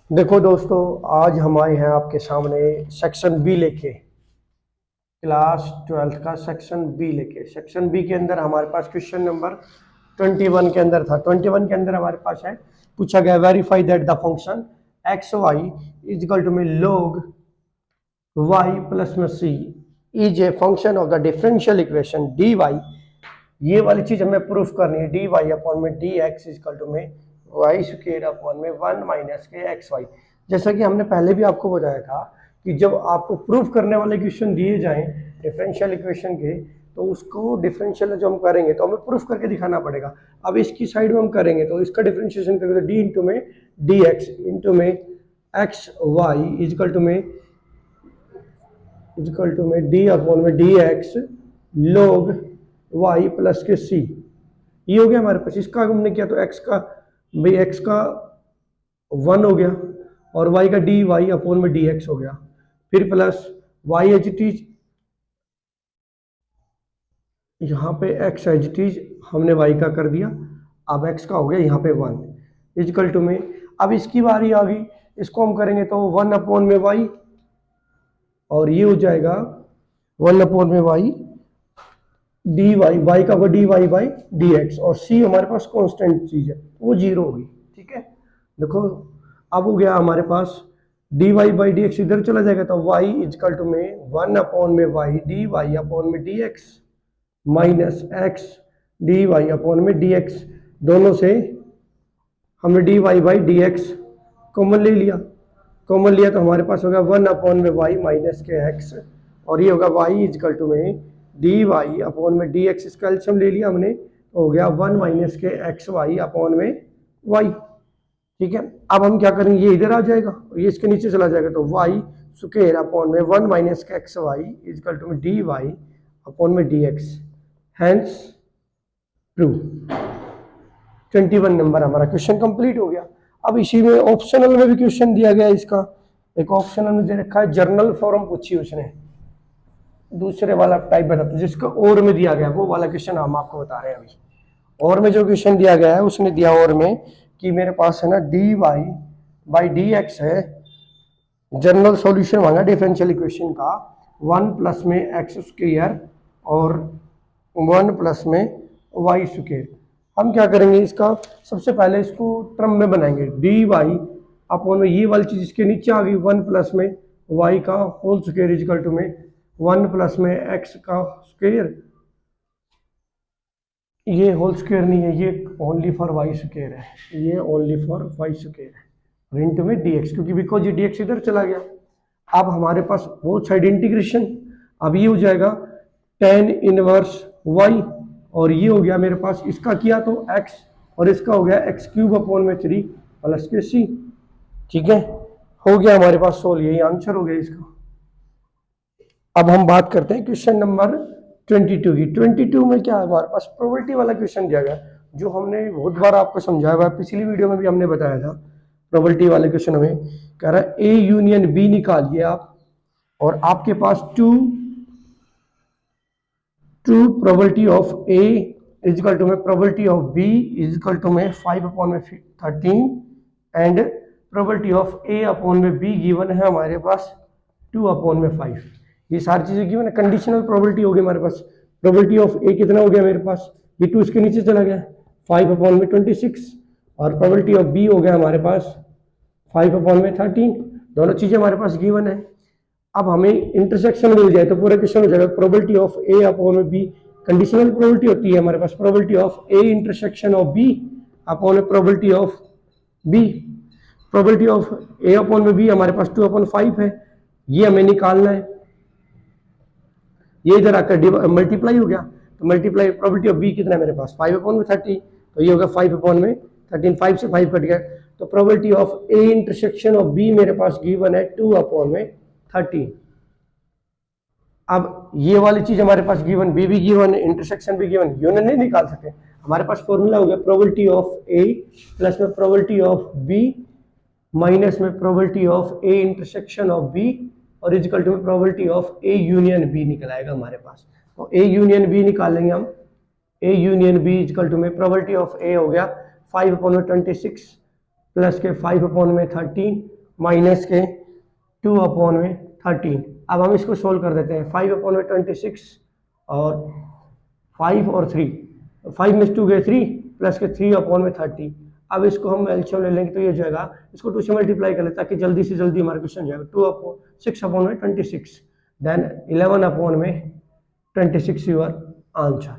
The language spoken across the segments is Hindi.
देखो दोस्तों, आज हम आए हैं आपके सामने सेक्शन बी लेके, क्लास 12th का सेक्शन बी लेके। सेक्शन बी के अंदर हमारे पास क्वेश्चन नंबर 21 के अंदर था। 21 के अंदर हमारे पास है, पूछा गया verify that the function X Y is equal to में log y प्लस में c is a function of the differential equation dy। ये वाली चीज हमें प्रूफ करनी है, dy अपॉन में dx इज इक्वल टू में वाई स्क्वायर अपॉन में 1 माइनस के एक्स वाई। जैसा कि हमने पहले भी आपको बताया था कि जब आपको प्रूफ करने वाले क्वेश्चन दिए जाएं डिफरेंशियल इक्वेशन के, तो उसको डिफरेंशियल जो हम करेंगे तो हमें प्रूफ करके दिखाना पड़ेगा। अब इसकी साइड में हम करेंगे तो इसका डिफरेंशिएशन करेंगे तो डी इंटू में डी एक्स इंटू में एक्स वाई इजकल टू में डी अपॉन में डी एक्स लोग वाई प्लस के सी। ये हो गया हमारे पास। इसका हमने किया तो एक्स का भाई एक्स का 1 हो गया और y का डी वाई अपॉन में डी एक्स हो गया, फिर प्लस y एच टीज, यहाँ पे x एच टीज हमने y का कर दिया, अब x का हो गया यहाँ पे 1 इजकल टू में। अब इसकी बारी आ गई, इसको हम करेंगे तो 1 अपॉन में y और ये हो जाएगा 1 अपॉन में y डी वाई, वाई का वो D Y by D X, और सी हमारे पास कांस्टेंट चीज है वो 0 होगी। ठीक है, देखो अब हो गया हमारे पास d Y by D x इधर चला जाएगा तो वाई इजकल टू में 1 अपॉन में वाई डी वाई अपॉन में D X minus X D Y upon में डी एक्स। दोनों से हमने D Y by D X common ले लिया, कॉमन लिया तो हमारे पास होगा 1 अपॉन में वाई माइनस के एक्स, और ये होगा वाई इजकल टू में डी वाई अपॉन में डी एक्स। इसका एल्सियम ले लिया हमने तो हो गया 1 माइनस के एक्स वाई अपॉन में वाई। ठीक है, अब हम क्या करेंगे, ये इधर आ जाएगा और ये इसके नीचे चला जाएगा तो वाई स्क्वायर अपॉन में 1 माइनस के एक्स वाई इजकल टू में डी वाई अपॉन में डी एक्स। हैंस प्रूव 21 नंबर हमारा क्वेश्चन कंप्लीट हो गया। अब इसी में ऑप्शनल में भी क्वेश्चन दिया गया, इसका एक ऑप्शनल में दे रखा है जर्नल फॉर्म पूछी उसने, दूसरे वाला टाइप बताते जिसको और में दिया गया वो वाला क्वेश्चन हम आपको बता रहे हैं अभी। और में जो क्वेश्चन दिया गया है उसने दिया और में कि मेरे पास है ना D Y by D X है, जनरल सॉल्यूशन मांगा डिफरेंशियल इक्वेशन का 1 प्लस में एक्स स्क्वायर और 1 प्लस में वाई स्क्वायर। हम क्या करेंगे, इसका सबसे पहले इसको टर्म में बनाएंगे, डी वाई अपॉन में ये वाली चीज इसके नीचे आ गई 1 प्लस में वाई का होल स्क्वायर इजकल टू में 1 प्लस में एक्स का स्क्वायर, ये होल स्क्वायर नहीं है, ये ओनली फॉर वाई स्क्वायर है, ये ओनली फॉर वाई स्क्वायर है, इंटू में डी एक्स, क्योंकि बिकॉज ये डी एक्स इधर चला गया। अब हमारे पास बोथ साइड इंटीग्रेशन, अब ये हो जाएगा tan इनवर्स वाई, और ये हो गया मेरे पास, इसका किया तो x और इसका हो गया एक्स क्यूब अपॉन में 3 प्लस के सी। ठीक है, हो गया हमारे पास सोल्व, यही आंसर हो गया इसका। अब हम बात करते हैं क्वेश्चन नंबर 22 की। 22 में क्या है, हमारे पास प्रोबेबिलिटी वाला क्वेश्चन दिया गया, जो हमने बहुत बार आपको समझाया हुआ है, पिछली वीडियो में भी हमने बताया था। प्रोबेबिलिटी वाले क्वेश्चन हमें कह रहा है ए यूनियन बी निकालिए आप, और आपके पास two probability of A equal to में probability of B is equal to में 5 अपॉन में 13 and probability of A upon में बी गिवन है हमारे पास 2 अपॉन में 5। ये सारी चीजें गिवन है, कंडीशनल प्रोबेबिलिटी हो गई हमारे पास। प्रोबेबिलिटी ऑफ ए कितना हो गया मेरे पास, ये 2 इसके नीचे चला गया 5 अपॉन में 26, और प्रोबेबिलिटी ऑफ बी हो गया हमारे पास 5 अपॉन में 13। दोनों चीजें हमारे पास गिवन है। अब हमें इंटरसेक्शन मिल जाए तो पूरा क्वेश्चन हो जाएगा प्रोबेबिलिटी ऑफ ए अपॉन में बी, कंडीशनल प्रोबेबिलिटी होती है हमारे पास probability of A intersection of B upon में probability of B. Probability of A upon में बी हमारे पास 2 अपॉन 5 है, ये हमें निकालना है। ये इधर आकर मल्टीप्लाई हो गया तो मल्टीप्लाई प्रोबेबिलिटी ऑफ बी कितना है मेरे पास 5 अपॉन में 30, तो ये होगा 5 अपॉन में 13, 5 से 5 कट गया, तो probability of A intersection of B मेरे पास गिवन है 2 अपॉन में 13। अब ये वाली चीज हमारे पास गिवन, बी भी गिवन, इंटरसेक्शन भी गिवन, यूनियन नहीं निकाल सकते। हमारे पास फॉर्मूला हो गया प्रोबेबिलिटी ऑफ ए प्लस में प्रोबेबिलिटी ऑफ बी माइनस में probability of A intersection of B और equal to probability of A union B निकल आएगा हमारे पास। तो ए यूनियन बी निकालेंगे हम, A union B is equal to में प्रोबेबिलिटी ऑफ ए हो गया 5 अपॉन में 26 प्लस के 5 अपॉन में 13 माइनस के 2/13। अब हम इसको सोल्व कर देते हैं। 5/26 और 5 और 3, 5 में 2 गए 3 प्लस के 3/30। अब इसको हम एलसीएम ले लेंगे तो ये हो जाएगा, इसको 2 से मल्टीप्लाई कर ले ताकि जल्दी से जल्दी हमारा क्वेश्चन जाएगा। 6/26 देन 11/26 यूर आंसर।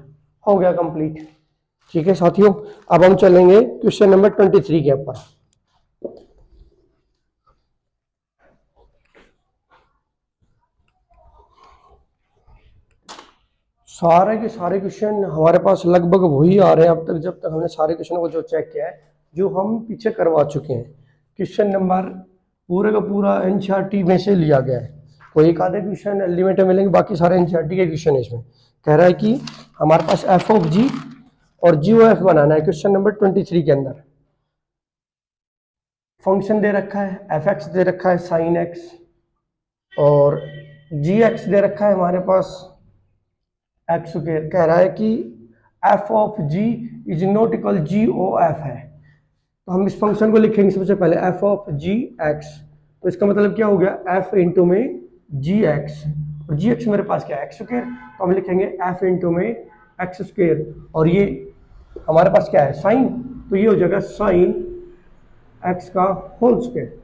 हो गया कंप्लीट। ठीक है साथियों, अब हम चलेंगे क्वेश्चन नंबर 23 के ऊपर। सारे के सारे क्वेश्चन हमारे पास लगभग वही आ रहे हैं अब तक, जब तक हमने सारे क्वेश्चन को जो चेक किया है, जो हम पीछे करवा चुके हैं। क्वेश्चन नंबर पूरे का पूरा एनसीईआरटी में से लिया गया है। कोई एक आधे क्वेश्चन लिमिटेड मिलेंगे, बाकी सारे एनसीईआरटी के क्वेश्चन है। इसमें कह रहा है कि हमारे पास एफ ऑफ जी और जी ओ एफ बनाना है। क्वेश्चन नंबर 23 के अंदर फंक्शन दे रखा है, एफ एक्स दे रखा है साइन एक्स, और जी एक्स दे रखा है हमारे पास एक्स स्क्वायर। कह रहा है कि F of G is not equal G O F है। तो हम इस फंक्शन को लिखेंगे सबसे पहले एफ ऑफ जी एक्स। तो इसका मतलब क्या हो गया, एफ इंटू में जी एक्स, और जी एक्स मेरे पास क्या है एक्स स्क्वायर, तो हम लिखेंगे एफ इंटू में एक्स स्क्वायर, और ये हमारे पास क्या है साइन, तो ये हो जाएगा साइन एक्स का होल स्क्वायर।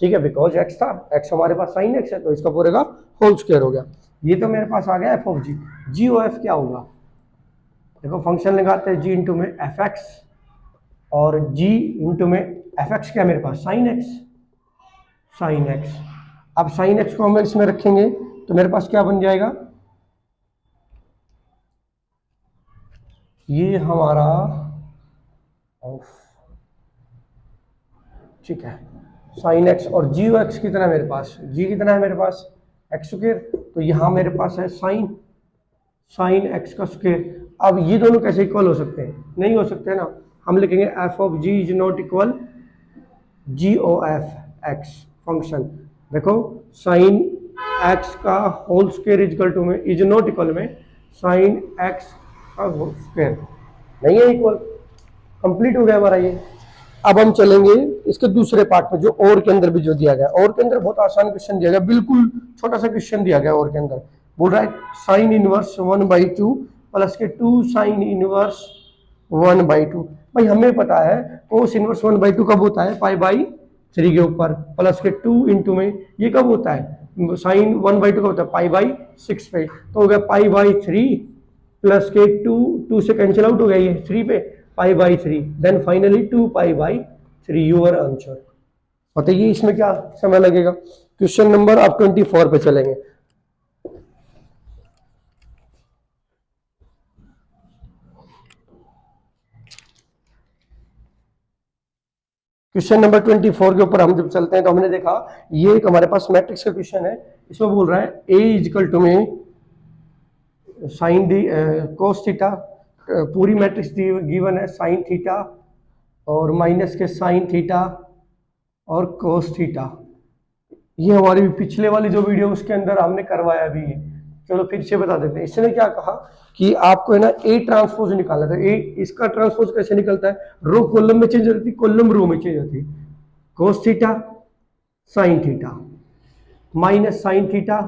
ठीक है, बिकॉज एक्स था, एक्स हमारे पास साइन एक्स है, तो इसका पूरे का होल स्क्वायर हो गया। ये तो मेरे पास आ गया F of G. G O F क्या होगा, देखो फंक्शन लगाते हैं जी इंटू में एफ एक्स, और जी इंटू में एफ एक्स क्या है मेरे पास साइन एक्स, साइन एक्स। अब साइन एक्स को हम इसमें रखेंगे तो मेरे पास क्या बन जाएगा, ये हमारा ठीक है साइन एक्स, और जी ओ एक्स कितना है मेरे पास, जी कितना है मेरे पास एक्स स्क्वायर, तो यहाँ मेरे पास है साइन, साइन एक्स का स्क्वायर। अब ये दोनों कैसे इक्वल हो सकते हैं, नहीं हो सकते ना। हम लिखेंगे F of G is not equal G O F X function. देखो साइन एक्स का होल स्क्वायर इजकल टू में इज नॉट इक्वल में साइन एक्स का होल स्क्वायर, नहीं है इक्वल। कंप्लीट हो गया हमारा ये। अब हम चलेंगे इसके दूसरे पार्ट में, जो और के अंदर भी जो दिया गया। और के अंदर बहुत आसान क्वेश्चन दिया गया, बिल्कुल छोटा सा क्वेश्चन दिया गया। और के अंदर बोल रहा है साइन इनवर्स 1/2 प्लस के 2 साइन इनवर्स 1/2। भाई हमें पता है कोस इनवर्स 1/2 कब होता है, π/3 के ऊपर, प्लस के 2 इंटू में ये कब होता है, साइन 1/2 का होता है π/6 पे, तो हो गया π/3 प्लस के 2 से कैंसिल आउट हो गया ये 3 पे, π/3 देन फाइनली 2π/3 यूर आंसर। बताइए इसमें क्या समय लगेगा। क्वेश्चन नंबर आप 24 पे चलेंगे। क्वेश्चन नंबर 24 के ऊपर हम जब चलते हैं तो हमने देखा ये एक हमारे पास मैट्रिक्स का क्वेश्चन है। इसमें बोल रहा है ए इजकल टू में साइन डी कोस थीटा, पूरी मैट्रिक्स गिवन है साइन थीटा और माइनस के साइन थीटा और कोस थीटा। ये हमारी पिछले वाली जो वीडियो उसके अंदर हमने करवाया भी है, चलो फिर से बता देते हैं। इसने क्या कहा कि आपको है ना ए ट्रांसपोज निकालना था। ए इसका ट्रांसपोज कैसे निकलता है, रो कॉलम में चेंज होती है, कॉलम रो में चेंज होती है। Cos theta sine theta minus sine theta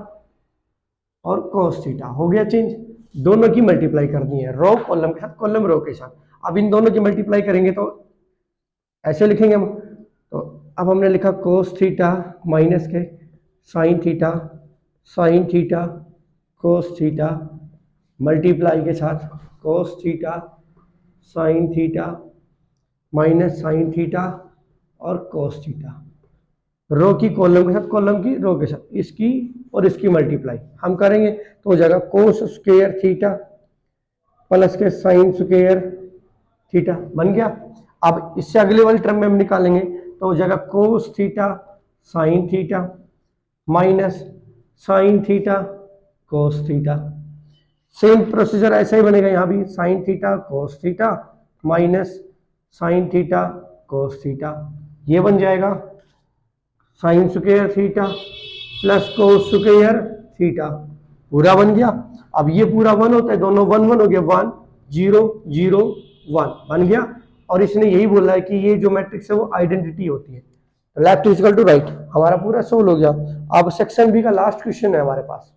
और कोस थीटा हो गया चेंज। दोनों की मल्टीप्लाई करनी है, रो कॉलम के साथ कॉलम रो के साथ। अब इन दोनों की मल्टीप्लाई करेंगे तो ऐसे लिखेंगे हम। तो अब हमने लिखा कोस थीटा माइनस के sine theta, sine theta cos theta multiply के साथ cos theta sine theta minus sine theta और कोस थीटा। रो की कॉलम के साथ कॉलम की रो के साथ, इसकी और इसकी मल्टीप्लाई हम करेंगे तो हो जाएगा कोस स्क्वायर थीटा प्लस के साइन स्क्वायर थीटा बन गया। अब इससे अगले वाली टर्म में हम निकालेंगे तो हो जाएगा cos theta sine theta minus sine theta cos theta. Same procedure ऐसा ही बनेगा यहाँ भी, sine theta cos theta minus sine theta cos theta. ये बन जाएगा sine square theta plus cos square theta, पूरा बन गया। अब ये पूरा 1 होता है, दोनों 1 1 हो गया, 1 0 0 1 बन गया। और इसने यही बोला है कि ये जो मैट्रिक्स है वो आइडेंटिटी होती है। Left is equal to right, हमारा पूरा सोल्व हो गया। अब सेक्शन बी का लास्ट क्वेश्चन है हमारे पास।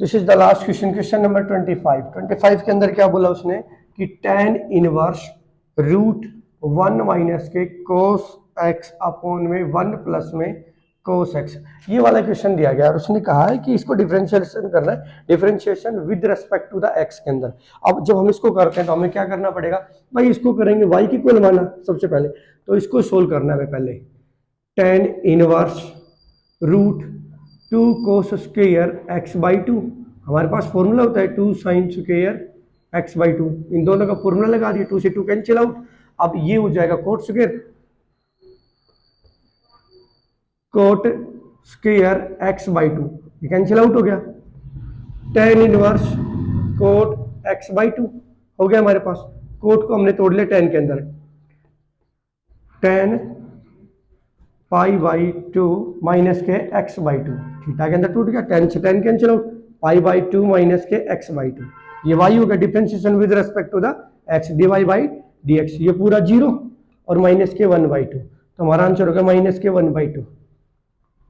This is the last question, question number 25। 25 के अंदर क्या बोला उसने कि tan इनवर्स रूट 1 माइनस के कोस एक्स अपॉन में 1 प्लस में कोस एक्स, ये वाला क्वेश्चन दिया गया और उसने कहा है कि इसको डिफरेंशिएशन करना है, differentiation with respect to the X के अंदर। अब जब हम इसको करते हैं तो हमें क्या करना पड़ेगा भाई, इसको करेंगे y की इक्वल माना सबसे पहले, तो इसको सोल्व करना है पहले। tan inverse root 2 cos square X by 2, हमारे पास फॉर्मूला होता है 2 साइन स्क्वायर एक्स बाई 2, इन दोनों का फॉर्मूला लगा दिया, 2 से 2 कैंसिल आउट। अब ये हो जाएगा cot square, cot square X by 2, ये कैंसिल आउट हो गया। tan inverse cot X by 2 हो गया हमारे पास, कोट को हमने तोड़ लिया tan के अंदर, tan पाई बाई 2 माइनस के एक्स बाई 2, थीटा के अंदर टूट गया, tan से tan cancel out, pi by 2 minus के एक्स बाई 2, ये y हो गया differentiation with respect to the x, dy by dx, ये पूरा 0 और माइनस के 1 बाई 2, तो हमारा आंसर होगा माइनस के 1 बाई 2,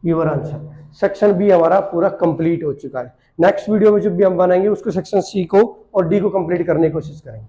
ये हमारा आंसर। सेक्शन बी हमारा पूरा कंप्लीट हो चुका है। नेक्स्ट वीडियो में जब भी हम बनाएंगे उसको सेक्शन सी को और डी को कंप्लीट करने की कोशिश करेंगे।